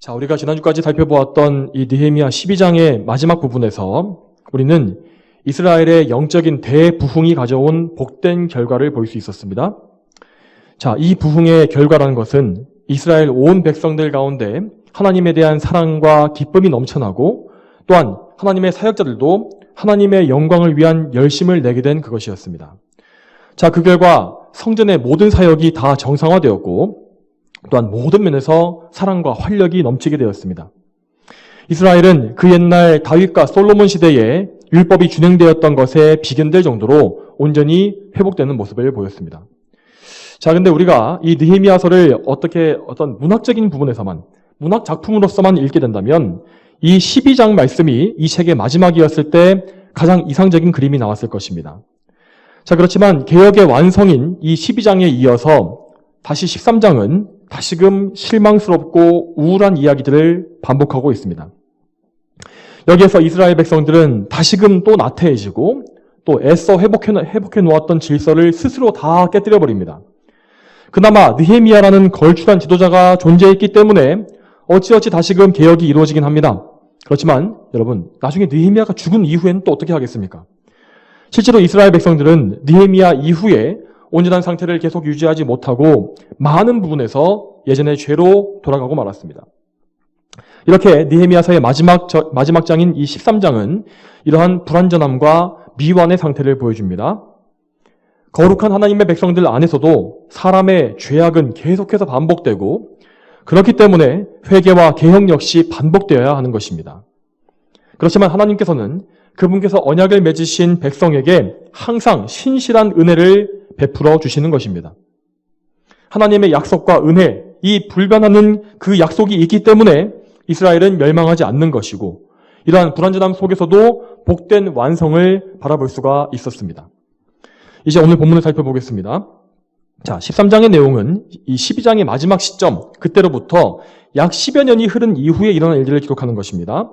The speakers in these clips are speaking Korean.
자, 우리가 지난주까지 살펴보았던 이 느헤미야 12장의 마지막 부분에서 우리는 이스라엘의 영적인 대부흥이 가져온 복된 결과를 볼 수 있었습니다. 자, 이 부흥의 결과라는 것은 이스라엘 온 백성들 가운데 하나님에 대한 사랑과 기쁨이 넘쳐나고 또한 하나님의 사역자들도 하나님의 영광을 위한 열심을 내게 된 그것이었습니다. 자, 그 결과 성전의 모든 사역이 다 정상화되었고 또한 모든 면에서 사랑과 활력이 넘치게 되었습니다. 이스라엘은 그 옛날 다윗과 솔로몬 시대에 율법이 준행되었던 것에 비견될 정도로 온전히 회복되는 모습을 보였습니다. 자, 근데 우리가 이 느헤미야서를 어떤 문학적인 부분에서만, 문학 작품으로서만 읽게 된다면 이 12장 말씀이 이 책의 마지막이었을 때 가장 이상적인 그림이 나왔을 것입니다. 자, 그렇지만 개역의 완성인 이 12장에 이어서 다시 13장은 다시금 실망스럽고 우울한 이야기들을 반복하고 있습니다. 여기에서 이스라엘 백성들은 다시금 또 나태해지고 또 애써 회복해 놓았던 질서를 스스로 다 깨뜨려 버립니다. 그나마 느헤미야라는 걸출한 지도자가 존재했기 때문에 어찌어찌 다시금 개혁이 이루어지긴 합니다. 그렇지만 여러분, 나중에 느헤미야가 죽은 이후에는 또 어떻게 하겠습니까? 실제로 이스라엘 백성들은 느헤미야 이후에 온전한 상태를 계속 유지하지 못하고 많은 부분에서 예전의 죄로 돌아가고 말았습니다. 이렇게 느헤미야서의 마지막 장인 이 13장은 이러한 불완전함과 미완의 상태를 보여줍니다. 거룩한 하나님의 백성들 안에서도 사람의 죄악은 계속해서 반복되고 그렇기 때문에 회개와 개혁 역시 반복되어야 하는 것입니다. 그렇지만 하나님께서는 그분께서 언약을 맺으신 백성에게 항상 신실한 은혜를 베풀어 주시는 것입니다. 하나님의 약속과 은혜, 이 불변하는 그 약속이 있기 때문에 이스라엘은 멸망하지 않는 것이고 이러한 불완전함 속에서도 복된 완성을 바라볼 수가 있었습니다. 이제 오늘 본문을 살펴보겠습니다. 자, 13장의 내용은 이 12장의 마지막 시점, 그때로부터 약 10여 년이 흐른 이후에 일어난 일들을 기록하는 것입니다.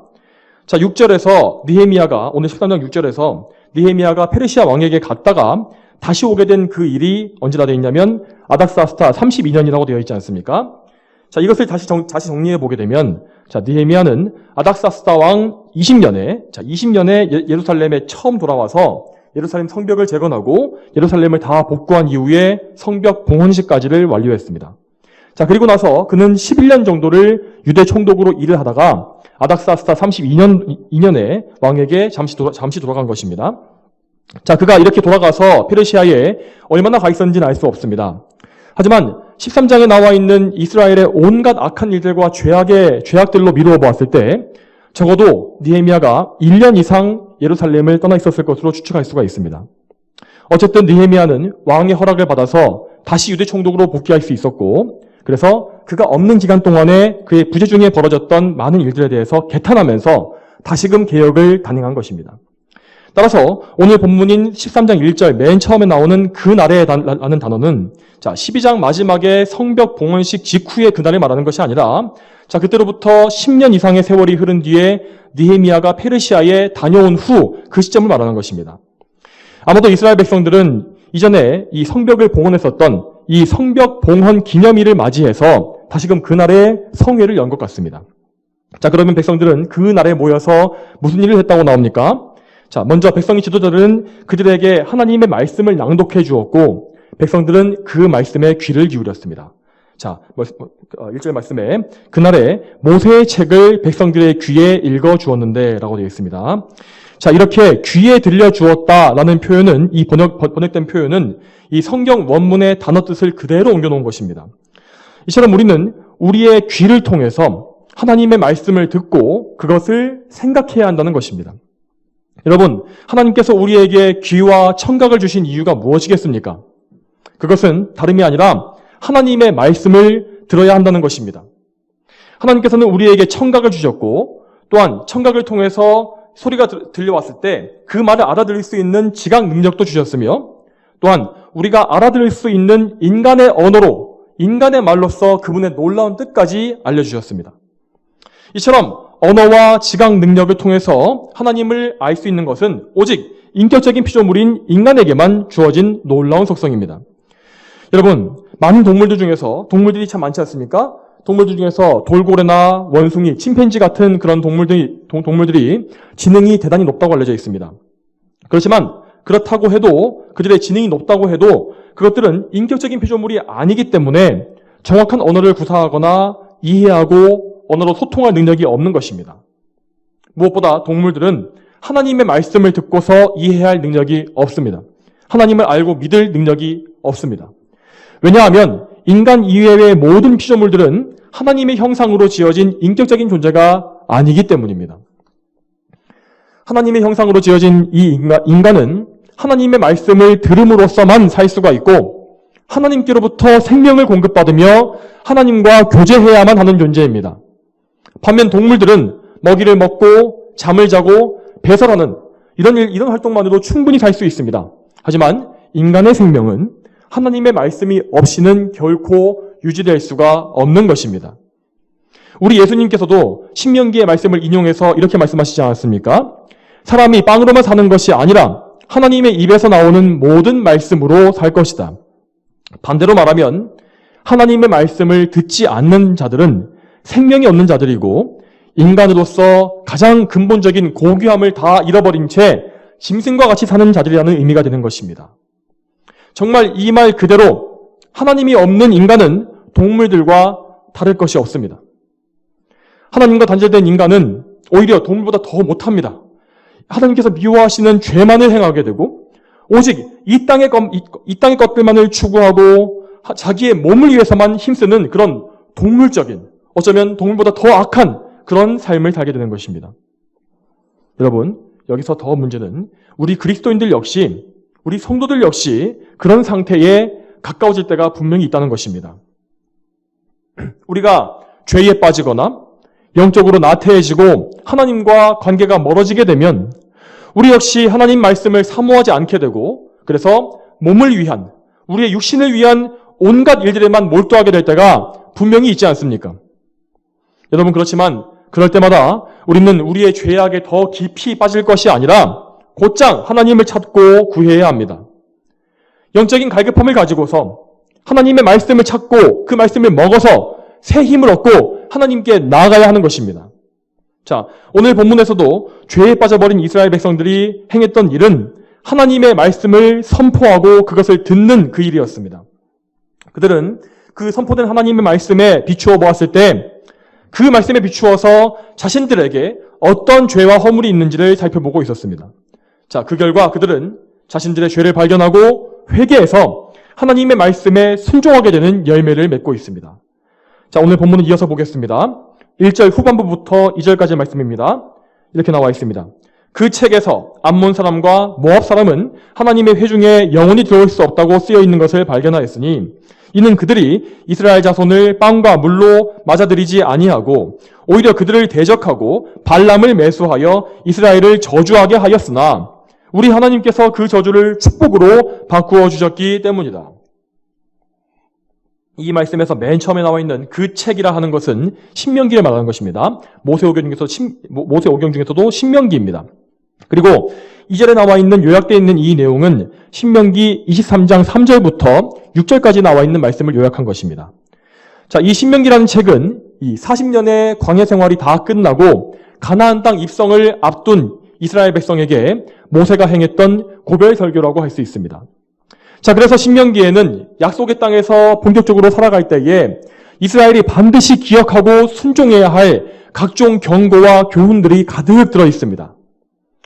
자, 6절에서 느헤미야가, 오늘 13장 6절에서 느헤미야가 페르시아 왕에게 갔다가 다시 오게 된 그 일이 언제나 되어 있냐면 아닥사스다 32년이라고 되어 있지 않습니까? 자, 이것을 다시 정리해 보게 되면, 자, 느헤미야는 아닥사스다 왕 20년에 예루살렘에 처음 돌아와서 예루살렘 성벽을 재건하고 예루살렘을 다 복구한 이후에 성벽 봉헌식까지를 완료했습니다. 자, 그리고 나서 그는 11년 정도를 유대 총독으로 일을 하다가 아닥사스다 32년에 왕에게 잠시 돌아간 것입니다. 자, 그가 이렇게 돌아가서 페르시아에 얼마나 가 있었는지는 알 수 없습니다. 하지만 13장에 나와 있는 이스라엘의 온갖 악한 일들과 죄악들로 미루어 보았을 때 적어도 느헤미야가 1년 이상 예루살렘을 떠나 있었을 것으로 추측할 수가 있습니다. 어쨌든 느헤미야는 왕의 허락을 받아서 다시 유대 총독으로 복귀할 수 있었고 그래서 그가 없는 기간 동안에 그의 부재 중에 벌어졌던 많은 일들에 대해서 개탄하면서 다시금 개혁을 단행한 것입니다. 따라서 오늘 본문인 13장 1절 맨 처음에 나오는 그날에라는 단어는 자, 12장 마지막에 성벽 봉헌식 직후의 그날을 말하는 것이 아니라 자, 그때로부터 10년 이상의 세월이 흐른 뒤에 느헤미야가 페르시아에 다녀온 후 그 시점을 말하는 것입니다. 아마도 이스라엘 백성들은 이전에 이 성벽을 봉헌했었던 이 성벽 봉헌 기념일을 맞이해서 다시금 그날에 성회를 연 것 같습니다. 자, 그러면 백성들은 그날에 모여서 무슨 일을 했다고 나옵니까? 자, 먼저 백성의 지도자들은 그들에게 하나님의 말씀을 낭독해 주었고 백성들은 그 말씀에 귀를 기울였습니다. 자, 1절 말씀에 그날에 모세의 책을 백성들의 귀에 읽어 주었는데 라고 되어 있습니다. 자, 이렇게 귀에 들려 주었다라는 표현은 이 번역된 표현은 이 성경 원문의 단어 뜻을 그대로 옮겨놓은 것입니다. 이처럼 우리는 우리의 귀를 통해서 하나님의 말씀을 듣고 그것을 생각해야 한다는 것입니다. 여러분, 하나님께서 우리에게 귀와 청각을 주신 이유가 무엇이겠습니까? 그것은 다름이 아니라 하나님의 말씀을 들어야 한다는 것입니다. 하나님께서는 우리에게 청각을 주셨고 또한 청각을 통해서 소리가 들려왔을 때 그 말을 알아들을 수 있는 지각 능력도 주셨으며 또한 우리가 알아들을 수 있는 인간의 언어로 인간의 말로써 그분의 놀라운 뜻까지 알려주셨습니다. 이처럼 언어와 지각 능력을 통해서 하나님을 알 수 있는 것은 오직 인격적인 피조물인 인간에게만 주어진 놀라운 속성입니다. 여러분, 많은 동물들 중에서 동물들이 참 많지 않습니까? 동물들 중에서 돌고래나 원숭이, 침팬지 같은 그런 동물들이 지능이 대단히 높다고 알려져 있습니다. 그렇지만 그렇다고 해도 그들의 지능이 높다고 해도 그것들은 인격적인 피조물이 아니기 때문에 정확한 언어를 구사하거나 이해하고 언어로 소통할 능력이 없는 것입니다. 무엇보다 동물들은 하나님의 말씀을 듣고서 이해할 능력이 없습니다. 하나님을 알고 믿을 능력이 없습니다. 왜냐하면 인간 이외의 모든 피조물들은 하나님의 형상으로 지어진 인격적인 존재가 아니기 때문입니다. 하나님의 형상으로 지어진 이 인간은 하나님의 말씀을 들음으로써만 살 수가 있고 하나님께로부터 생명을 공급받으며 하나님과 교제해야만 하는 존재입니다. 반면 동물들은 먹이를 먹고 잠을 자고 배설하는 이런 활동만으로 충분히 살 수 있습니다. 하지만 인간의 생명은 하나님의 말씀이 없이는 결코 유지될 수가 없는 것입니다. 우리 예수님께서도 신명기의 말씀을 인용해서 이렇게 말씀하시지 않았습니까? 사람이 빵으로만 사는 것이 아니라 하나님의 입에서 나오는 모든 말씀으로 살 것이다. 반대로 말하면 하나님의 말씀을 듣지 않는 자들은 생명이 없는 자들이고 인간으로서 가장 근본적인 고귀함을 다 잃어버린 채 짐승과 같이 사는 자들이라는 의미가 되는 것입니다. 정말 이 말 그대로 하나님이 없는 인간은 동물들과 다를 것이 없습니다. 하나님과 단절된 인간은 오히려 동물보다 더 못합니다. 하나님께서 미워하시는 죄만을 행하게 되고 오직 이 땅의 것들만을 추구하고 자기의 몸을 위해서만 힘쓰는 그런 동물적인, 어쩌면 동물보다 더 악한 그런 삶을 살게 되는 것입니다. 여러분, 여기서 더 문제는 우리 그리스도인들 역시, 우리 성도들 역시 그런 상태에 가까워질 때가 분명히 있다는 것입니다. 우리가 죄에 빠지거나 영적으로 나태해지고 하나님과 관계가 멀어지게 되면 우리 역시 하나님 말씀을 사모하지 않게 되고 그래서 몸을 위한, 우리의 육신을 위한 온갖 일들에만 몰두하게 될 때가 분명히 있지 않습니까? 여러분, 그렇지만 그럴 때마다 우리는 우리의 죄악에 더 깊이 빠질 것이 아니라 곧장 하나님을 찾고 구해야 합니다. 영적인 갈급함을 가지고서 하나님의 말씀을 찾고 그 말씀을 먹어서 새 힘을 얻고 하나님께 나아가야 하는 것입니다. 자, 오늘 본문에서도 죄에 빠져버린 이스라엘 백성들이 행했던 일은 하나님의 말씀을 선포하고 그것을 듣는 그 일이었습니다. 그들은 그 선포된 하나님의 말씀에 비추어 보았을 때 그 말씀에 비추어서 자신들에게 어떤 죄와 허물이 있는지를 살펴보고 있었습니다. 자, 그 결과 그들은 자신들의 죄를 발견하고 회개해서 하나님의 말씀에 순종하게 되는 열매를 맺고 있습니다. 자, 오늘 본문을 이어서 보겠습니다. 1절 후반부부터 2절까지의 말씀입니다. 이렇게 나와 있습니다. 그 책에서 암몬 사람과 모압 사람은 하나님의 회중에 영원히 들어올 수 없다고 쓰여 있는 것을 발견하였으니 이는 그들이 이스라엘 자손을 빵과 물로 맞아들이지 아니하고 오히려 그들을 대적하고 발람을 매수하여 이스라엘을 저주하게 하였으나 우리 하나님께서 그 저주를 축복으로 바꾸어 주셨기 때문이다. 이 말씀에서 맨 처음에 나와 있는 그 책이라 하는 것은 신명기를 말하는 것입니다. 모세오경 중에서도 신명기입니다. 그리고 2절에 나와 있는 요약되어 있는 이 내용은 신명기 23장 3절부터 6절까지 나와 있는 말씀을 요약한 것입니다. 자, 이 신명기라는 책은 이 40년의 광야 생활이 다 끝나고 가나안 땅 입성을 앞둔 이스라엘 백성에게 모세가 행했던 고별 설교라고 할 수 있습니다. 자, 그래서 신명기에는 약속의 땅에서 본격적으로 살아갈 때에 이스라엘이 반드시 기억하고 순종해야 할 각종 경고와 교훈들이 가득 들어 있습니다.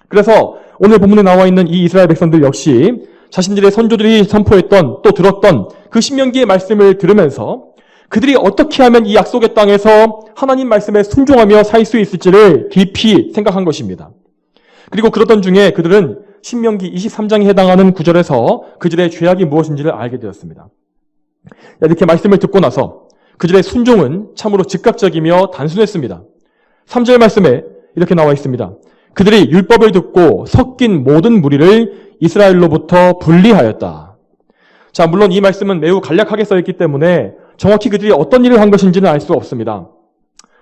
그래서 오늘 본문에 나와 있는 이 이스라엘 백성들 역시 자신들의 선조들이 선포했던 또 들었던 그 신명기의 말씀을 들으면서 그들이 어떻게 하면 이 약속의 땅에서 하나님 말씀에 순종하며 살 수 있을지를 깊이 생각한 것입니다. 그리고 그러던 중에 그들은 신명기 23장에 해당하는 구절에서 그들의 죄악이 무엇인지를 알게 되었습니다. 이렇게 말씀을 듣고 나서 그들의 순종은 참으로 즉각적이며 단순했습니다. 3절 말씀에 이렇게 나와 있습니다. 그들이 율법을 듣고 섞인 모든 무리를 이스라엘로부터 분리하였다. 자, 물론 이 말씀은 매우 간략하게 써있기 때문에 정확히 그들이 어떤 일을 한 것인지는 알 수 없습니다.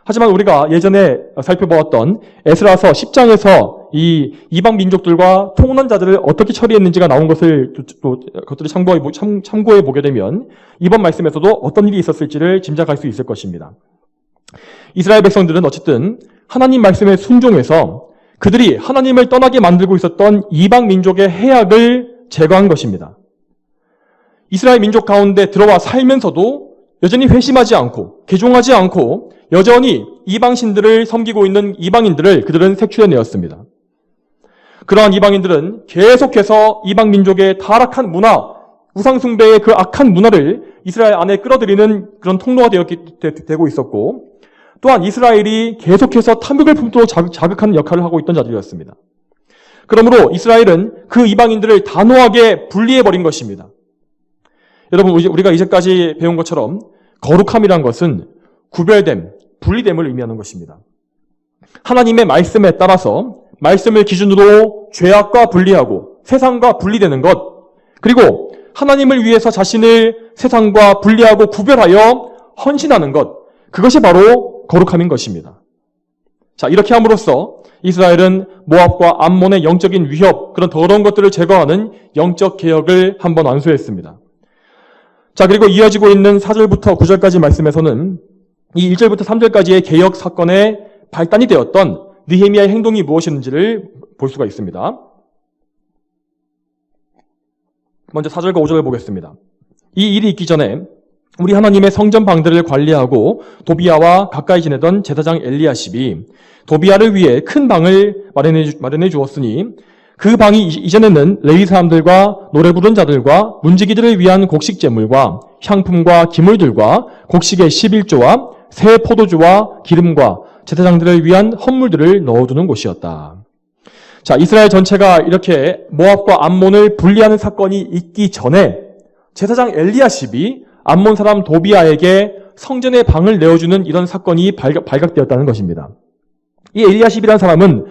하지만 우리가 예전에 살펴보았던 에스라서 10장에서 이 이방 민족들과 통혼한 자들을 어떻게 처리했는지가 나온 것을 그것들을 참고해 보게 되면 이번 말씀에서도 어떤 일이 있었을지를 짐작할 수 있을 것입니다. 이스라엘 백성들은 어쨌든 하나님 말씀에 순종해서 그들이 하나님을 떠나게 만들고 있었던 이방 민족의 해악을 제거한 것입니다. 이스라엘 민족 가운데 들어와 살면서도 여전히 회심하지 않고 개종하지 않고 여전히 이방신들을 섬기고 있는 이방인들을 그들은 색출해내었습니다. 그러한 이방인들은 계속해서 이방 민족의 타락한 문화, 우상숭배의 그 악한 문화를 이스라엘 안에 끌어들이는 그런 통로가 되고 있었고, 또한 이스라엘이 계속해서 탐욕을 품도록 자극하는 역할을 하고 있던 자들이었습니다. 그러므로 이스라엘은 그 이방인들을 단호하게 분리해버린 것입니다. 여러분, 우리가 이제까지 배운 것처럼 거룩함이란 것은 구별됨, 분리됨을 의미하는 것입니다. 하나님의 말씀에 따라서 말씀을 기준으로 죄악과 분리하고 세상과 분리되는 것, 그리고 하나님을 위해서 자신을 세상과 분리하고 구별하여 헌신하는 것, 그것이 바로 거룩함인 것입니다. 자, 이렇게 함으로써 이스라엘은 모압과 암몬의 영적인 위협, 그런 더러운 것들을 제거하는 영적 개혁을 한번 완수했습니다. 자, 그리고 이어지고 있는 4절부터 9절까지 말씀에서는 이 1절부터 3절까지의 개혁 사건의 발단이 되었던 느헤미야의 행동이 무엇이었는지를 볼 수가 있습니다. 먼저 4절과 5절을 보겠습니다. 이 일이 있기 전에 우리 하나님의 성전 방들을 관리하고 도비야와 가까이 지내던 제사장 엘리야십이 도비야를 위해 큰 방을 마련해 주었으니 그 방이 이전에는 레위 사람들과 노래 부르는 자들과 문지기들을 위한 곡식 제물과 향품과 기물들과 곡식의 11조와 새 포도주와 기름과 제사장들을 위한 헌물들을 넣어두는 곳이었다. 자, 이스라엘 전체가 이렇게 모압과 암몬을 분리하는 사건이 있기 전에 제사장 엘리야십이 암몬 사람 도비야에게 성전의 방을 내어주는 이런 사건이 발각되었다는 것입니다. 이 엘리야십이라는 사람은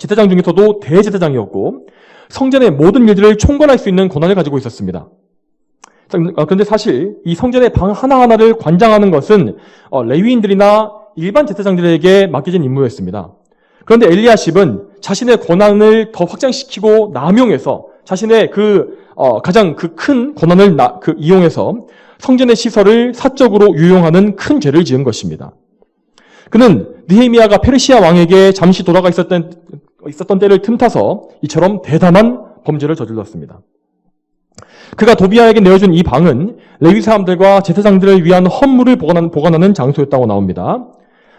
제사장 중에서도 대제사장이었고 성전의 모든 일들을 총괄할 수 있는 권한을 가지고 있었습니다. 그런데 사실 이 성전의 방 하나하나를 관장하는 것은 레위인들이나 일반 제사장들에게 맡겨진 임무였습니다. 그런데 엘리야십은 자신의 권한을 더 확장시키고 남용해서 자신의 가장 큰 권한을 이용해서 성전의 시설을 사적으로 유용하는 큰 죄를 지은 것입니다. 그는 느헤미야가 페르시아 왕에게 잠시 돌아가 있었던 때를 틈타서 이처럼 대담한 범죄를 저질렀습니다. 그가 도비야에게 내어준 이 방은 레위 사람들과 제사장들을 위한 헌물을 보관하는 장소였다고 나옵니다.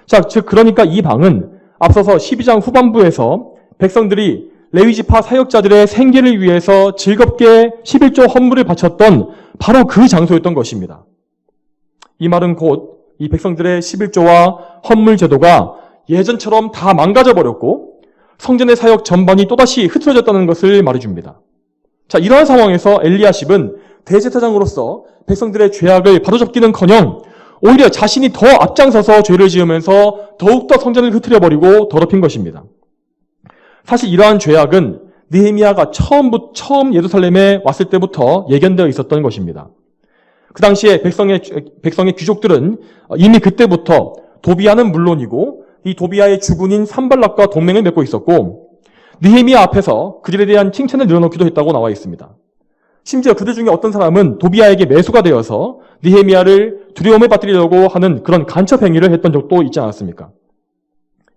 자, 즉 그러니까 이 방은 앞서서 12장 후반부에서 백성들이 레위지파 사역자들의 생계를 위해서 즐겁게 11조 헌물을 바쳤던 바로 그 장소였던 것입니다. 이 말은 곧 이 백성들의 11조와 헌물 제도가 예전처럼 다 망가져버렸고 성전의 사역 전반이 또다시 흐트러졌다는 것을 말해줍니다. 자, 이러한 상황에서 엘리야십은 대제사장으로서 백성들의 죄악을 바로잡기는커녕 오히려 자신이 더 앞장서서 죄를 지으면서 더욱더 성전을 흐트려버리고 더럽힌 것입니다. 사실 이러한 죄악은 느헤미야가 처음 예루살렘에 왔을 때부터 예견되어 있었던 것입니다. 그 당시에 백성의 귀족들은 이미 그때부터 도비야는 물론이고 이 도비야의 주군인 산발락과 동맹을 맺고 있었고 느헤미야 앞에서 그들에 대한 칭찬을 늘어놓기도 했다고 나와 있습니다. 심지어 그들 중에 어떤 사람은 도비야에게 매수가 되어서 느헤미야를 두려움에 빠뜨리려고 하는 그런 간첩 행위를 했던 적도 있지 않았습니까?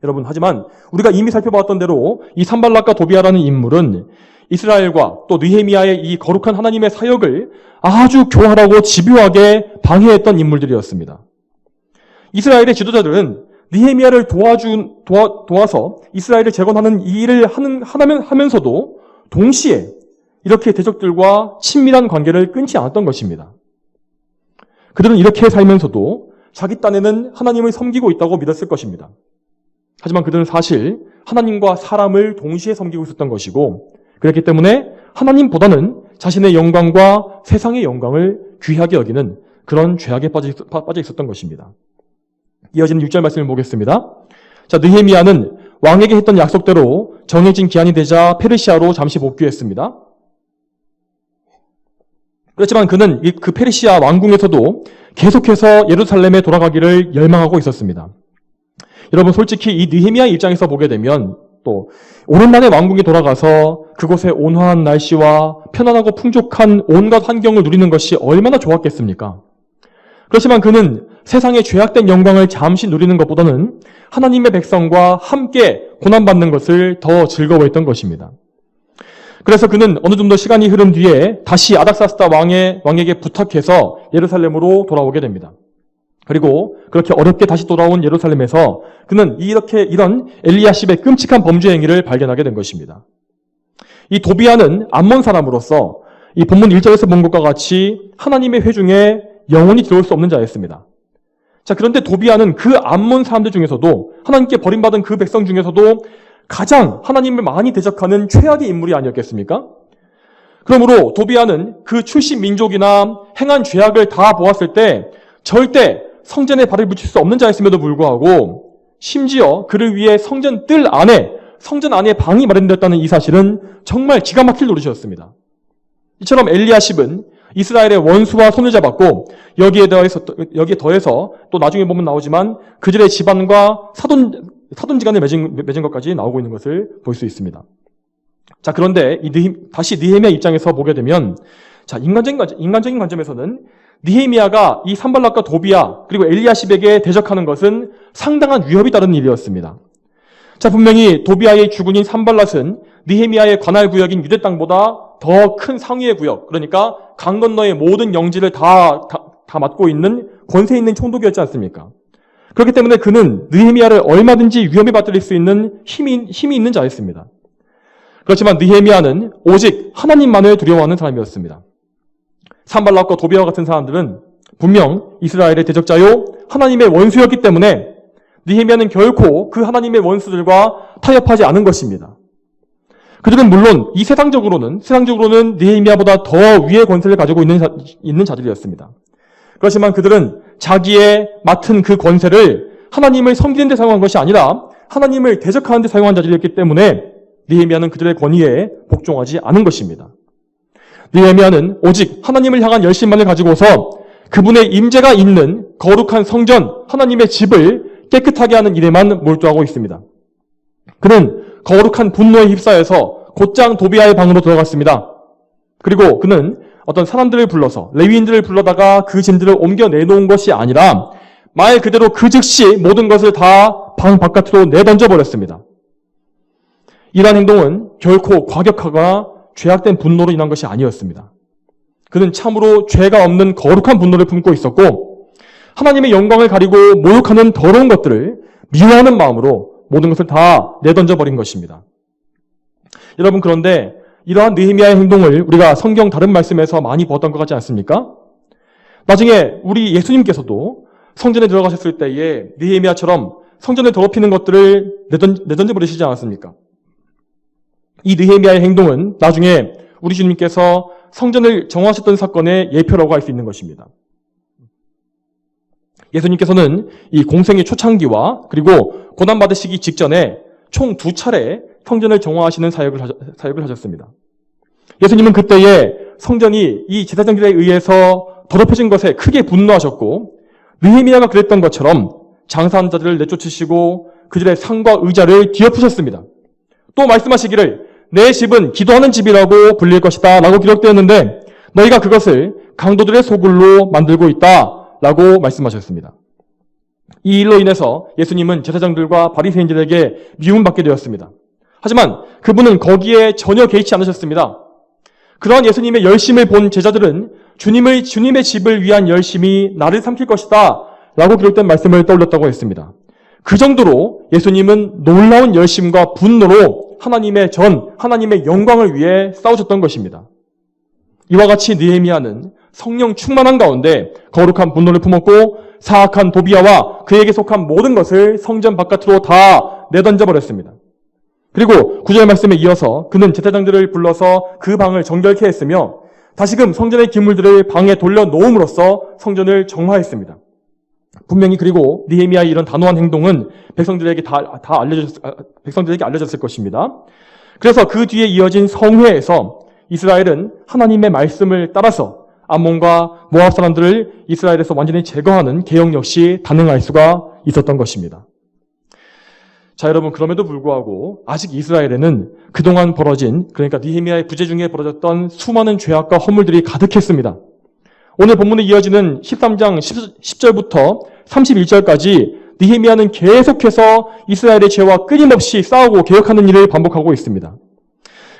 여러분, 하지만 우리가 이미 살펴봤던 대로 이 산발락과 도비야라는 인물은 이스라엘과 또 느헤미야의 이 거룩한 하나님의 사역을 아주 교활하고 집요하게 방해했던 인물들이었습니다. 이스라엘의 지도자들은 느헤미야를 도와서 이스라엘을 재건하는 이 일을 하면서도 동시에 이렇게 대적들과 친밀한 관계를 끊지 않았던 것입니다. 그들은 이렇게 살면서도 자기 딴에는 하나님을 섬기고 있다고 믿었을 것입니다. 하지만 그들은 사실 하나님과 사람을 동시에 섬기고 있었던 것이고 그렇기 때문에 하나님보다는 자신의 영광과 세상의 영광을 귀하게 여기는 그런 죄악에 빠져 있었던 것입니다. 이어지는 6절 말씀을 보겠습니다. 자, 느헤미야는 왕에게 했던 약속대로 정해진 기한이 되자 페르시아로 잠시 복귀했습니다. 그렇지만 그는 그 페르시아 왕궁에서도 계속해서 예루살렘에 돌아가기를 열망하고 있었습니다. 여러분, 솔직히 이 느헤미야 입장에서 보게 되면 또 오랜만에 왕궁에 돌아가서 그곳의 온화한 날씨와 편안하고 풍족한 온갖 환경을 누리는 것이 얼마나 좋았겠습니까? 그렇지만 그는 세상의 죄악된 영광을 잠시 누리는 것보다는 하나님의 백성과 함께 고난받는 것을 더 즐거워했던 것입니다. 그래서 그는 어느 정도 시간이 흐른 뒤에 다시 아닥사스다 왕에게 부탁해서 예루살렘으로 돌아오게 됩니다. 그리고 그렇게 어렵게 다시 돌아온 예루살렘에서 그는 이런 엘리야십의 끔찍한 범죄 행위를 발견하게 된 것입니다. 이 도비아는 암몬 사람으로서 이 본문 1절에서 본 것과 같이 하나님의 회중에 영원히 들어올 수 없는 자였습니다. 자, 그런데 도비아는 그 암몬 사람들 중에서도 하나님께 버림받은 그 백성 중에서도 가장 하나님을 많이 대적하는 최악의 인물이 아니었겠습니까? 그러므로 도비아는 그 출신 민족이나 행한 죄악을 다 보았을 때 절대 성전에 발을 붙일 수 없는 자였음에도 불구하고 심지어 그를 위해 성전 안에 방이 마련되었다는 이 사실은 정말 기가 막힐 노릇이었습니다. 이처럼 엘리야십은 이스라엘의 원수와 손을 잡았고 여기에 더해서 또 나중에 보면 나오지만 그들의 집안과 사돈지간을 맺은 것까지 나오고 있는 것을 볼 수 있습니다. 자, 그런데 다시 느헤미야 입장에서 보게 되면 자, 인간적인 관점에서는 느헤미야가 이 산발락과 도비야 그리고 엘리야십에게 대적하는 것은 상당한 위협이 따르는 일이었습니다. 자, 분명히 도비야의 주군인 산발락은 느헤미야의 관할 구역인 유대 땅보다 더 큰 상위의 구역, 그러니까 강 건너의 모든 영지를 다 맡고 있는 권세 있는 총독이었지 않습니까? 그렇기 때문에 그는 느헤미야를 얼마든지 위험에 빠뜨릴 수 있는 힘이 있는 자였습니다. 그렇지만 느헤미야는 오직 하나님만을 두려워하는 사람이었습니다. 산발락과 도비아와 같은 사람들은 분명 이스라엘의 대적자요 하나님의 원수였기 때문에 느헤미야는 결코 그 하나님의 원수들과 타협하지 않은 것입니다. 그들은 물론 이 세상적으로는 느헤미야보다 더 위의 권세를 가지고 있는 자들이었습니다. 그렇지만 그들은 자기의 맡은 그 권세를 하나님을 섬기는 데 사용한 것이 아니라 하나님을 대적하는 데 사용한 자들이었기 때문에 느헤미야는 그들의 권위에 복종하지 않은 것입니다. 느헤미야는 오직 하나님을 향한 열심만을 가지고서 그분의 임재가 있는 거룩한 성전, 하나님의 집을 깨끗하게 하는 일에만 몰두하고 있습니다. 그는 거룩한 분노에 휩싸여서 곧장 도비아의 방으로 들어갔습니다. 그리고 그는 어떤 사람들을 불러서 레위인들을 불러다가 그 짐들을 옮겨 내놓은 것이 아니라 말 그대로 그 즉시 모든 것을 다 방 바깥으로 내던져 버렸습니다. 이러한 행동은 결코 과격하거나 죄악된 분노로 인한 것이 아니었습니다. 그는 참으로 죄가 없는 거룩한 분노를 품고 있었고 하나님의 영광을 가리고 모욕하는 더러운 것들을 미워하는 마음으로 모든 것을 다 내던져 버린 것입니다. 여러분, 그런데 이러한 느헤미야의 행동을 우리가 성경 다른 말씀에서 많이 보았던 것 같지 않습니까? 나중에 우리 예수님께서도 성전에 들어가셨을 때에 느헤미야처럼 성전을 더럽히는 것들을 내던져 버리시지 않았습니까? 이 느헤미야의 행동은 나중에 우리 주님께서 성전을 정화하셨던 사건의 예표라고 할 수 있는 것입니다. 예수님께서는 이 공생의 초창기와 그리고 고난받으시기 직전에 총 2차례 성전을 정화하시는 사역을 하셨습니다. 예수님은 그때에 성전이 이 제사장들에 의해서 더럽혀진 것에 크게 분노하셨고 느헤미야가 그랬던 것처럼 장사하는 자들을 내쫓으시고 그들의 상과 의자를 뒤엎으셨습니다. 또 말씀하시기를 내 집은 기도하는 집이라고 불릴 것이다 라고 기록되었는데 너희가 그것을 강도들의 소굴로 만들고 있다 라고 말씀하셨습니다. 이 일로 인해서 예수님은 제사장들과 바리새인들에게 미움받게 되었습니다. 하지만 그분은 거기에 전혀 개의치 않으셨습니다. 그러한 예수님의 열심을 본 제자들은 주님의 집을 위한 열심이 나를 삼킬 것이다 라고 기록된 말씀을 떠올렸다고 했습니다. 그 정도로 예수님은 놀라운 열심과 분노로 하나님의 영광을 위해 싸우셨던 것입니다. 이와 같이 느헤미야는 성령 충만한 가운데 거룩한 분노를 품었고 사악한 도비야와 그에게 속한 모든 것을 성전 바깥으로 다 내던져 버렸습니다. 그리고 9절 말씀에 이어서 그는 제사장들을 불러서 그 방을 정결케 했으며 다시금 성전의 기물들을 방에 돌려놓음으로써 성전을 정화했습니다. 분명히 그리고 느헤미야의 이런 단호한 행동은 백성들에게 알려졌을 것입니다. 그래서 그 뒤에 이어진 성회에서 이스라엘은 하나님의 말씀을 따라서 암몬과 모압 사람들을 이스라엘에서 완전히 제거하는 계획 역시 단행할 수가 있었던 것입니다. 자, 여러분, 그럼에도 불구하고 아직 이스라엘에는 그동안 벌어진, 그러니까 느헤미야의 부재 중에 벌어졌던 수많은 죄악과 허물들이 가득했습니다. 오늘 본문에 이어지는 13장 10절부터 31절까지 느헤미야는 계속해서 이스라엘의 죄와 끊임없이 싸우고 개혁하는 일을 반복하고 있습니다.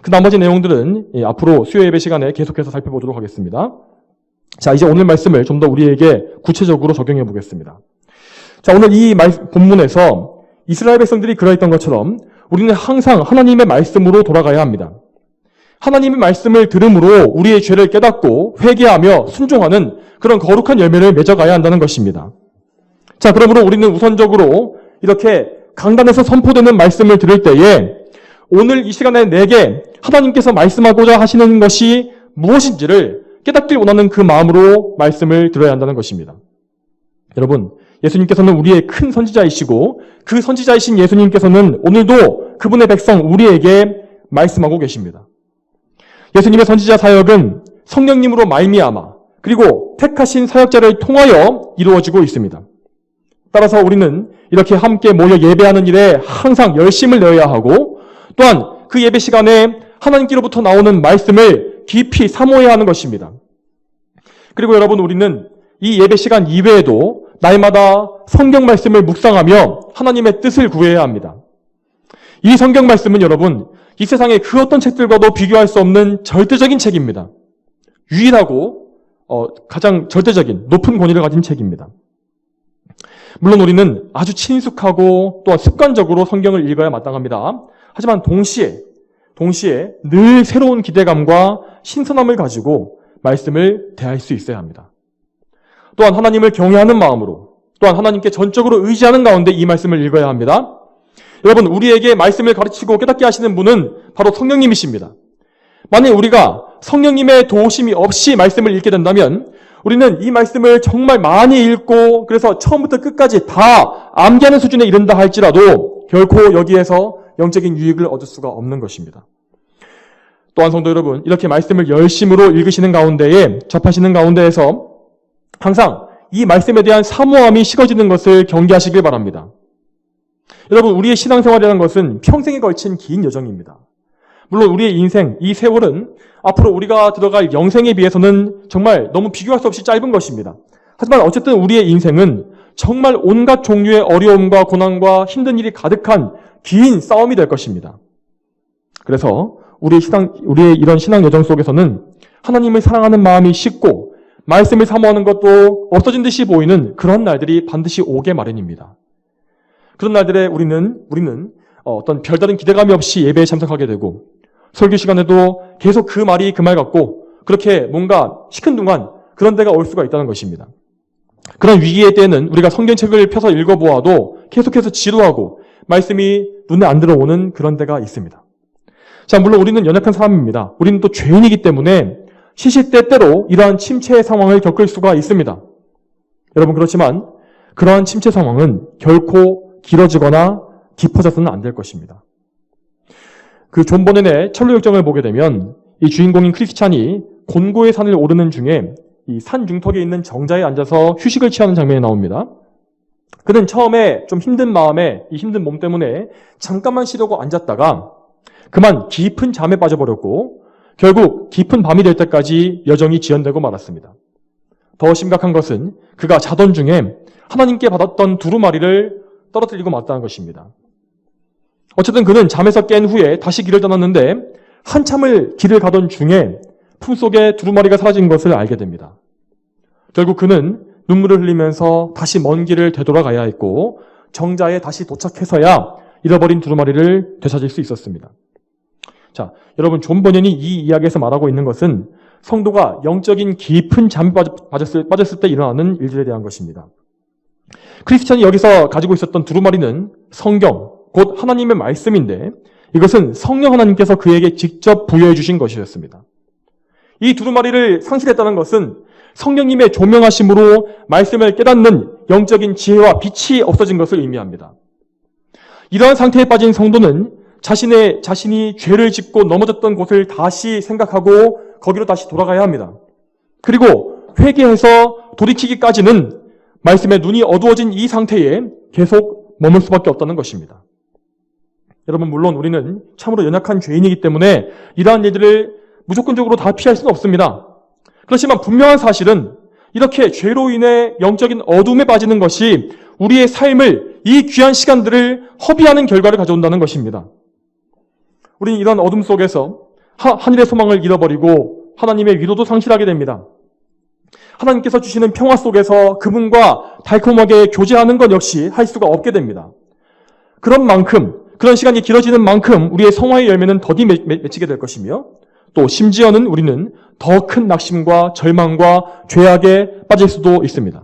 그 나머지 내용들은 앞으로 수요 예배 시간에 계속해서 살펴보도록 하겠습니다. 자, 이제 오늘 말씀을 좀 더 우리에게 구체적으로 적용해 보겠습니다. 자, 오늘 이 본문에서 이스라엘 백성들이 그러했던 것처럼 우리는 항상 하나님의 말씀으로 돌아가야 합니다. 하나님의 말씀을 들음으로 우리의 죄를 깨닫고 회개하며 순종하는 그런 거룩한 열매를 맺어가야 한다는 것입니다. 자, 그러므로 우리는 우선적으로 이렇게 강단에서 선포되는 말씀을 들을 때에 오늘 이 시간에 내게 하나님께서 말씀하고자 하시는 것이 무엇인지를 깨닫길 원하는 그 마음으로 말씀을 들어야 한다는 것입니다. 여러분, 예수님께서는 우리의 큰 선지자이시고 그 선지자이신 예수님께서는 오늘도 그분의 백성 우리에게 말씀하고 계십니다. 예수님의 선지자 사역은 성령님으로 말미암아 그리고 택하신 사역자를 통하여 이루어지고 있습니다. 따라서 우리는 이렇게 함께 모여 예배하는 일에 항상 열심을 내어야 하고 또한 그 예배 시간에 하나님께로부터 나오는 말씀을 깊이 사모해야 하는 것입니다. 그리고 여러분, 우리는 이 예배 시간 이외에도 날마다 성경 말씀을 묵상하며 하나님의 뜻을 구해야 합니다. 이 성경 말씀은 여러분, 이 세상의 그 어떤 책들과도 비교할 수 없는 절대적인 책입니다. 유일하고 가장 절대적인 높은 권위를 가진 책입니다. 물론 우리는 아주 친숙하고 또한 습관적으로 성경을 읽어야 마땅합니다. 하지만 동시에 늘 새로운 기대감과 신선함을 가지고 말씀을 대할 수 있어야 합니다. 또한 하나님을 경외하는 마음으로 또한 하나님께 전적으로 의지하는 가운데 이 말씀을 읽어야 합니다. 여러분, 우리에게 말씀을 가르치고 깨닫게 하시는 분은 바로 성령님이십니다. 만약 우리가 성령님의 도우심이 없이 말씀을 읽게 된다면 우리는 이 말씀을 정말 많이 읽고 그래서 처음부터 끝까지 다 암기하는 수준에 이른다 할지라도 결코 여기에서 영적인 유익을 얻을 수가 없는 것입니다. 또한 성도 여러분, 이렇게 말씀을 열심으로 읽으시는 가운데에 접하시는 가운데에서 항상 이 말씀에 대한 사모함이 식어지는 것을 경계하시길 바랍니다. 여러분, 우리의 신앙생활이라는 것은 평생에 걸친 긴 여정입니다. 물론 우리의 인생, 이 세월은 앞으로 우리가 들어갈 영생에 비해서는 정말 너무 비교할 수 없이 짧은 것입니다. 하지만 어쨌든 우리의 인생은 정말 온갖 종류의 어려움과 고난과 힘든 일이 가득한 긴 싸움이 될 것입니다. 그래서 우리의 이런 신앙 여정 속에서는 하나님을 사랑하는 마음이 식고 말씀을 사모하는 것도 없어진 듯이 보이는 그런 날들이 반드시 오게 마련입니다. 그런 날들에 우리는 어떤 별다른 기대감이 없이 예배에 참석하게 되고 설교 시간에도 계속 그 말이 그 말 같고 그렇게 뭔가 시큰둥한 그런 때가 올 수가 있다는 것입니다. 그런 위기의 때는 우리가 성경책을 펴서 읽어보아도 계속해서 지루하고 말씀이 눈에 안 들어오는 그런 때가 있습니다. 자, 물론 우리는 연약한 사람입니다. 우리는 또 죄인이기 때문에 시시때때로 이러한 침체의 상황을 겪을 수가 있습니다. 여러분, 그렇지만 그러한 침체 상황은 결코 길어지거나 깊어져서는 안 될 것입니다. 그 존 버넷의 철로역정을 보게 되면 이 주인공인 크리스찬이 곤고의 산을 오르는 중에 이 산 중턱에 있는 정자에 앉아서 휴식을 취하는 장면이 나옵니다. 그는 처음에 좀 힘든 마음에 이 힘든 몸 때문에 잠깐만 쉬려고 앉았다가 그만 깊은 잠에 빠져버렸고 결국 깊은 밤이 될 때까지 여정이 지연되고 말았습니다. 더 심각한 것은 그가 자던 중에 하나님께 받았던 두루마리를 떨어뜨리고 말았다는 것입니다. 어쨌든 그는 잠에서 깬 후에 다시 길을 떠났는데 한참을 길을 가던 중에 품속에 두루마리가 사라진 것을 알게 됩니다. 결국 그는 눈물을 흘리면서 다시 먼 길을 되돌아가야 했고 정자에 다시 도착해서야 잃어버린 두루마리를 되찾을 수 있었습니다. 자, 여러분, 존 버넷이 이 이야기에서 말하고 있는 것은 성도가 영적인 깊은 잠에 빠졌을 때 일어나는 일들에 대한 것입니다. 크리스찬이 여기서 가지고 있었던 두루마리는 성경, 곧 하나님의 말씀인데 이것은 성령 하나님께서 그에게 직접 부여해 주신 것이었습니다. 이 두루마리를 상실했다는 것은 성령님의 조명하심으로 말씀을 깨닫는 영적인 지혜와 빛이 없어진 것을 의미합니다. 이러한 상태에 빠진 성도는 자신이 죄를 짓고 넘어졌던 곳을 다시 생각하고 거기로 다시 돌아가야 합니다. 그리고 회개해서 돌이키기까지는 말씀에 눈이 어두워진 이 상태에 계속 머물 수밖에 없다는 것입니다. 여러분, 물론 우리는 참으로 연약한 죄인이기 때문에 이러한 일들을 무조건적으로 다 피할 수는 없습니다. 그렇지만 분명한 사실은 이렇게 죄로 인해 영적인 어둠에 빠지는 것이 우리의 삶을, 이 귀한 시간들을 허비하는 결과를 가져온다는 것입니다. 우리는 이런 어둠 속에서 하늘의 소망을 잃어버리고 하나님의 위로도 상실하게 됩니다. 하나님께서 주시는 평화 속에서 그분과 달콤하게 교제하는 것 역시 할 수가 없게 됩니다. 그런 시간이 길어지는 만큼 우리의 성화의 열매는 더디 맺히게 될 것이며, 또 심지어는 우리는 더 큰 낙심과 절망과 죄악에 빠질 수도 있습니다.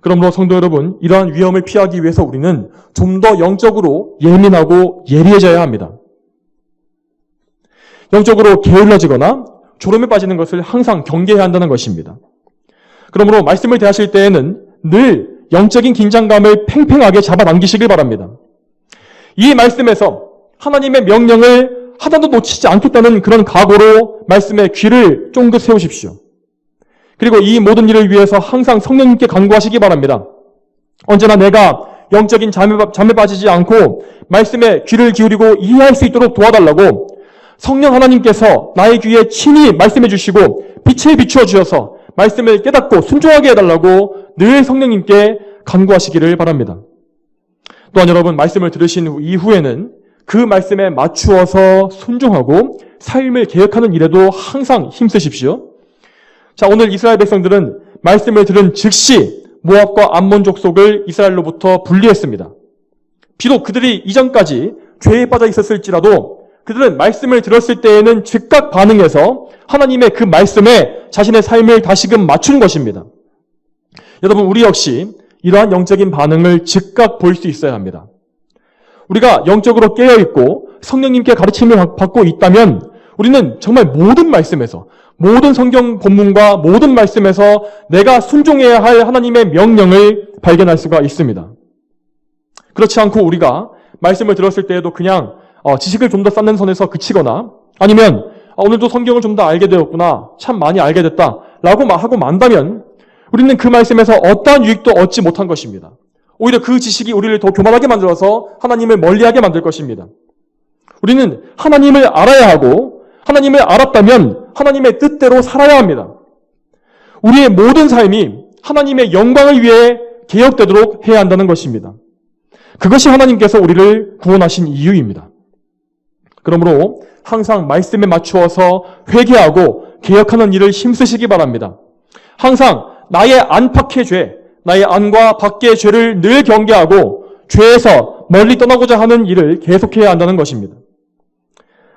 그러므로 성도 여러분, 이러한 위험을 피하기 위해서 우리는 좀 더 영적으로 예민하고 예리해져야 합니다. 영적으로 게을러지거나 졸음에 빠지는 것을 항상 경계해야 한다는 것입니다. 그러므로 말씀을 대하실 때에는 늘 영적인 긴장감을 팽팽하게 잡아당기시길 바랍니다. 이 말씀에서 하나님의 명령을 하나도 놓치지 않겠다는 그런 각오로 말씀에 귀를 쫑긋 세우십시오. 그리고 이 모든 일을 위해서 항상 성령님께 간구하시기 바랍니다. 언제나 내가 영적인 잠에 빠지지 않고 말씀에 귀를 기울이고 이해할 수 있도록 도와달라고 성령 하나님께서 나의 귀에 친히 말씀해 주시고 빛을 비추어 주셔서 말씀을 깨닫고 순종하게 해달라고 늘 성령님께 간구하시기를 바랍니다. 또한 여러분, 말씀을 들으신 이후에는 그 말씀에 맞추어서 순종하고 삶을 개혁하는 일에도 항상 힘쓰십시오. 자, 오늘 이스라엘 백성들은 말씀을 들은 즉시 모압과 암몬 족속을 이스라엘로부터 분리했습니다. 비록 그들이 이전까지 죄에 빠져 있었을지라도 그들은 말씀을 들었을 때에는 즉각 반응해서 하나님의 그 말씀에 자신의 삶을 다시금 맞춘 것입니다. 여러분, 우리 역시 이러한 영적인 반응을 즉각 볼 수 있어야 합니다. 우리가 영적으로 깨어있고 성령님께 가르침을 받고 있다면 우리는 정말 모든 말씀에서, 모든 성경 본문과 모든 말씀에서 내가 순종해야 할 하나님의 명령을 발견할 수가 있습니다. 그렇지 않고 우리가 말씀을 들었을 때에도 그냥 지식을 좀 더 쌓는 선에서 그치거나, 아니면 오늘도 성경을 좀 더 알게 되었구나, 참 많이 알게 됐다 라고 하고 만다면 우리는 그 말씀에서 어떠한 유익도 얻지 못한 것입니다. 오히려 그 지식이 우리를 더 교만하게 만들어서 하나님을 멀리하게 만들 것입니다. 우리는 하나님을 알아야 하고, 하나님을 알았다면 하나님의 뜻대로 살아야 합니다. 우리의 모든 삶이 하나님의 영광을 위해 개혁되도록 해야 한다는 것입니다. 그것이 하나님께서 우리를 구원하신 이유입니다. 그러므로 항상 말씀에 맞추어서 회개하고 개혁하는 일을 힘쓰시기 바랍니다. 항상 나의 안팎의 죄, 나의 안과 밖의 죄를 늘 경계하고 죄에서 멀리 떠나고자 하는 일을 계속해야 한다는 것입니다.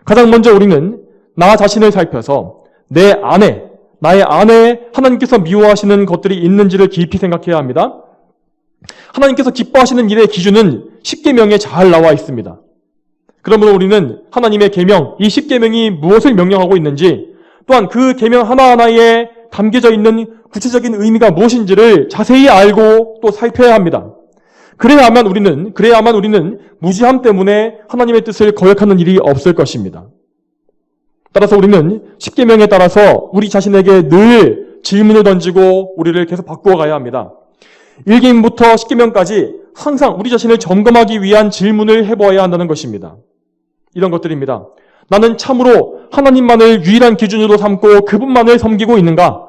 가장 먼저 우리는 나 자신을 살펴서 나의 안에 하나님께서 미워하시는 것들이 있는지를 깊이 생각해야 합니다. 하나님께서 기뻐하시는 일의 기준은 십계명에 잘 나와 있습니다. 그러므로 우리는 하나님의 계명, 이 십계명이 무엇을 명령하고 있는지, 또한 그 계명 하나하나에 담겨져 있는 구체적인 의미가 무엇인지를 자세히 알고 또 살펴야 합니다. 그래야만 우리는 무지함 때문에 하나님의 뜻을 거역하는 일이 없을 것입니다. 따라서 우리는 십계명에 따라서 우리 자신에게 늘 질문을 던지고 우리를 계속 바꾸어 가야 합니다. 1계명부터 10계명까지 항상 우리 자신을 점검하기 위한 질문을 해보아야 한다는 것입니다. 이런 것들입니다. 나는 참으로 하나님만을 유일한 기준으로 삼고 그분만을 섬기고 있는가?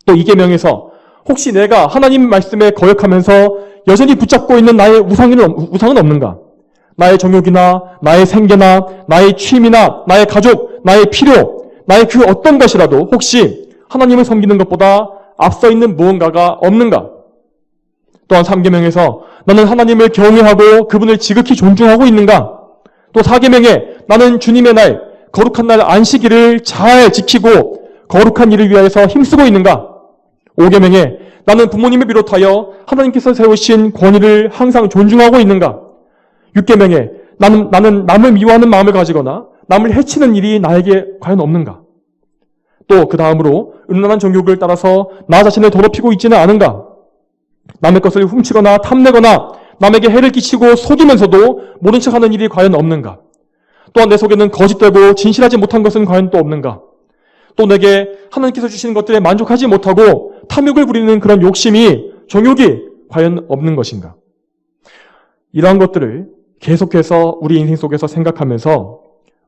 또 2계명에서 혹시 내가 하나님 말씀에 거역하면서 여전히 붙잡고 있는 나의 우상은 없는가? 나의 정욕이나 나의 생계나 나의 취미나 나의 가족, 나의 필요, 나의 그 어떤 것이라도 혹시 하나님을 섬기는 것보다 앞서 있는 무언가가 없는가? 또한 3계명에서 나는 하나님을 경외하고 그분을 지극히 존중하고 있는가? 또 4계명에 나는 주님의 날, 거룩한 날 안식일을 잘 지키고 거룩한 일을 위하여서 힘쓰고 있는가? 5계명에 나는 부모님을 비롯하여 하나님께서 세우신 권위를 항상 존중하고 있는가? 6계명에 나는 남을 미워하는 마음을 가지거나 남을 해치는 일이 나에게 과연 없는가? 또 그 다음으로 음란한 정욕을 따라서 나 자신을 더럽히고 있지는 않은가? 남의 것을 훔치거나 탐내거나 남에게 해를 끼치고 속이면서도 모른 척하는 일이 과연 없는가? 또한 내 속에는 거짓되고 진실하지 못한 것은 과연 또 없는가? 또 내게 하나님께서 주시는 것들에 만족하지 못하고 탐욕을 부리는 그런 욕심이, 정욕이 과연 없는 것인가? 이러한 것들을 계속해서 우리 인생 속에서 생각하면서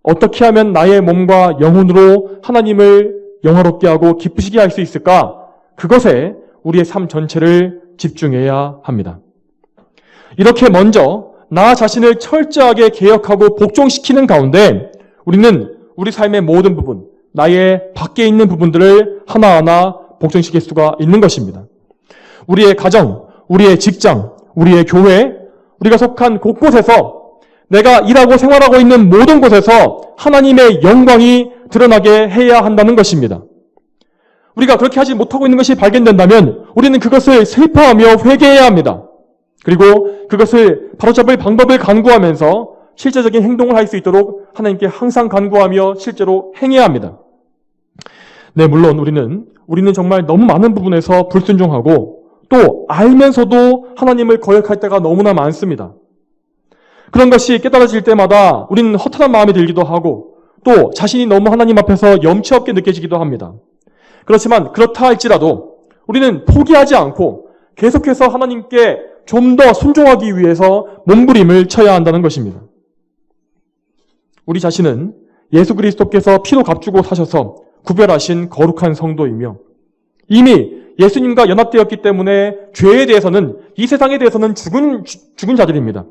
어떻게 하면 나의 몸과 영혼으로 하나님을 영화롭게 하고 기쁘시게 할 수 있을까? 그것에 우리의 삶 전체를 집중해야 합니다. 이렇게 먼저 나 자신을 철저하게 개혁하고 복종시키는 가운데 우리는 우리 삶의 모든 부분, 나의 밖에 있는 부분들을 하나하나 복종시킬 수가 있는 것입니다. 우리의 가정, 우리의 직장, 우리의 교회, 우리가 속한 곳곳에서 내가 일하고 생활하고 있는 모든 곳에서 하나님의 영광이 드러나게 해야 한다는 것입니다. 우리가 그렇게 하지 못하고 있는 것이 발견된다면 우리는 그것을 슬퍼하며 회개해야 합니다. 그리고 그것을 바로잡을 방법을 간구하면서 실제적인 행동을 할 수 있도록 하나님께 항상 간구하며 실제로 행해야 합니다. 네, 물론 우리는 정말 너무 많은 부분에서 불순종하고 또 알면서도 하나님을 거역할 때가 너무나 많습니다. 그런 것이 깨달아질 때마다 우리는 허탈한 마음이 들기도 하고 또 자신이 너무 하나님 앞에서 염치 없게 느껴지기도 합니다. 그렇지만 그렇다 할지라도 우리는 포기하지 않고 계속해서 하나님께 좀 더 순종하기 위해서 몸부림을 쳐야 한다는 것입니다. 우리 자신은 예수 그리스도께서 피로 값주고 사셔서 구별하신 거룩한 성도이며 이미 예수님과 연합되었기 때문에 죄에 대해서는 이 세상에 대해서는 죽은 자들입니다.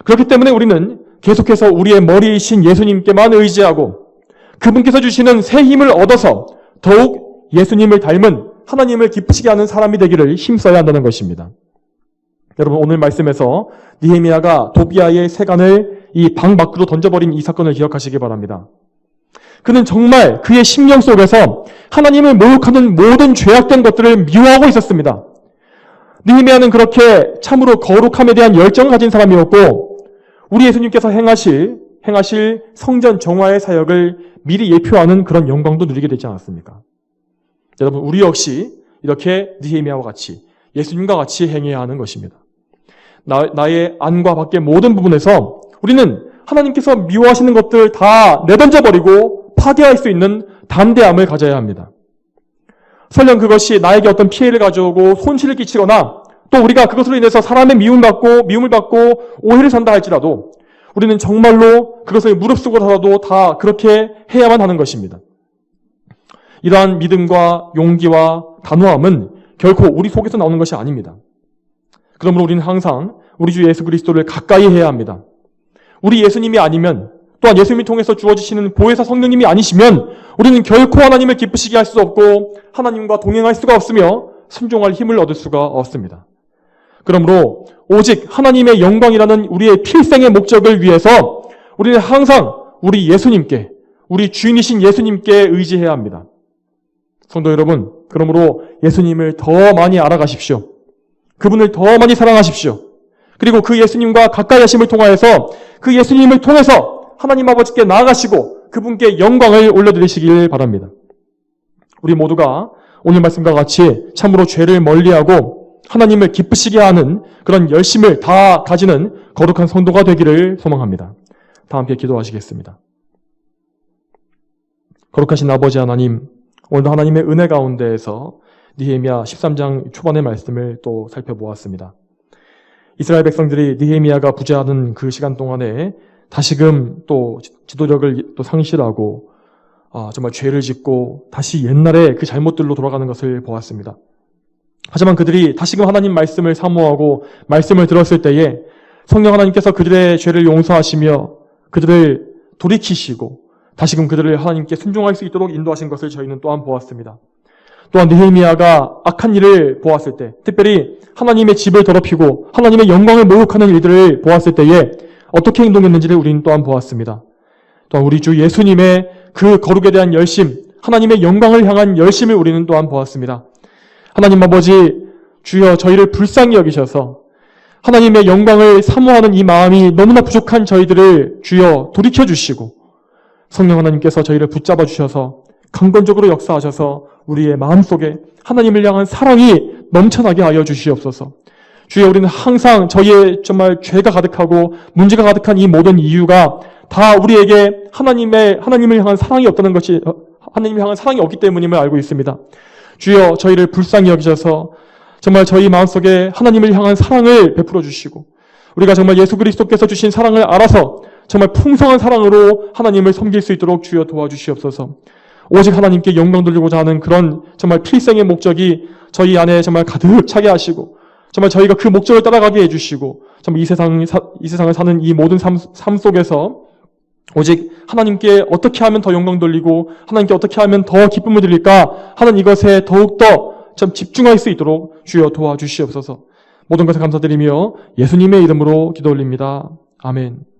그렇기 때문에 우리는 계속해서 우리의 머리이신 예수님께만 의지하고 그분께서 주시는 새 힘을 얻어서 더욱 예수님을 닮은 하나님을 기쁘시게 하는 사람이 되기를 힘써야 한다는 것입니다. 여러분 오늘 말씀에서 느헤미야가 도비아의 세간을 이 방 밖으로 던져버린 이 사건을 기억하시기 바랍니다. 그는 정말 그의 심령 속에서 하나님을 모욕하는 모든 죄악된 것들을 미워하고 있었습니다. 느헤미야는 그렇게 참으로 거룩함에 대한 열정을 가진 사람이었고 우리 예수님께서 행하실 성전 정화의 사역을 미리 예표하는 그런 영광도 누리게 되지 않았습니까? 여러분 우리 역시 이렇게 느헤미야와 같이 예수님과 같이 행해야 하는 것입니다. 나의 안과 밖의 모든 부분에서 우리는 하나님께서 미워하시는 것들 다 내던져버리고 파괴할 수 있는 담대함을 가져야 합니다. 설령 그것이 나에게 어떤 피해를 가져오고 손실을 끼치거나 또 우리가 그것으로 인해서 사람의 미움을 받고 오해를 산다 할지라도 우리는 정말로 그것을 무릅쓰고서라도 다 그렇게 해야만 하는 것입니다. 이러한 믿음과 용기와 단호함은 결코 우리 속에서 나오는 것이 아닙니다. 그러므로 우리는 항상 우리 주 예수 그리스도를 가까이 해야 합니다. 우리 예수님이 아니면 또한 예수님을 통해서 주어지시는 보혜사 성령님이 아니시면 우리는 결코 하나님을 기쁘시게 할 수 없고 하나님과 동행할 수가 없으며 순종할 힘을 얻을 수가 없습니다. 그러므로 오직 하나님의 영광이라는 우리의 필생의 목적을 위해서 우리는 항상 우리 예수님께, 우리 주인이신 예수님께 의지해야 합니다. 성도 여러분, 그러므로 예수님을 더 많이 알아가십시오. 그분을 더 많이 사랑하십시오. 그리고 그 예수님과 가까이 하심을 통하여서 그 예수님을 통해서 하나님 아버지께 나아가시고 그분께 영광을 올려드리시길 바랍니다. 우리 모두가 오늘 말씀과 같이 참으로 죄를 멀리하고 하나님을 기쁘시게 하는 그런 열심을 다 가지는 거룩한 성도가 되기를 소망합니다. 다 함께 기도하시겠습니다. 거룩하신 아버지 하나님, 오늘도 하나님의 은혜 가운데에서 느헤미야 13장 초반의 말씀을 또 살펴보았습니다. 이스라엘 백성들이 느헤미야가 부재하는 그 시간 동안에 다시금 또 지도력을 또 상실하고 정말 죄를 짓고 다시 옛날의 그 잘못들로 돌아가는 것을 보았습니다. 하지만 그들이 다시금 하나님 말씀을 사모하고 말씀을 들었을 때에 성령 하나님께서 그들의 죄를 용서하시며 그들을 돌이키시고 다시금 그들을 하나님께 순종할 수 있도록 인도하신 것을 저희는 또한 보았습니다. 또한 느헤미야가 악한 일을 보았을 때, 특별히 하나님의 집을 더럽히고 하나님의 영광을 모욕하는 일들을 보았을 때에 어떻게 행동했는지를 우리는 또한 보았습니다. 또한 우리 주 예수님의 그 거룩에 대한 열심, 하나님의 영광을 향한 열심을 우리는 또한 보았습니다. 하나님 아버지, 주여 저희를 불쌍히 여기셔서 하나님의 영광을 사모하는 이 마음이 너무나 부족한 저희들을 주여 돌이켜주시고 성령 하나님께서 저희를 붙잡아 주셔서 강건적으로 역사하셔서 우리의 마음속에 하나님을 향한 사랑이 넘쳐나게 하여 주시옵소서. 주여 우리는 항상 저희의 정말 죄가 가득하고 문제가 가득한 이 모든 이유가 다 우리에게 하나님을 향한 사랑이 없다는 것이 하나님을 향한 사랑이 없기 때문임을 알고 있습니다. 주여 저희를 불쌍히 여기셔서 정말 저희 마음속에 하나님을 향한 사랑을 베풀어 주시고 우리가 정말 예수 그리스도께서 주신 사랑을 알아서 정말 풍성한 사랑으로 하나님을 섬길 수 있도록 주여 도와주시옵소서. 오직 하나님께 영광 돌리고자 하는 그런 정말 필생의 목적이 저희 안에 정말 가득 차게 하시고 정말 저희가 그 목적을 따라가게 해주시고 정말 이 세상을 사는 이 모든 삶 속에서 오직 하나님께 어떻게 하면 더 영광 돌리고 하나님께 어떻게 하면 더 기쁨을 드릴까 하는 이것에 더욱더 좀 집중할 수 있도록 주여 도와주시옵소서. 모든 것을 감사드리며 예수님의 이름으로 기도 올립니다. 아멘.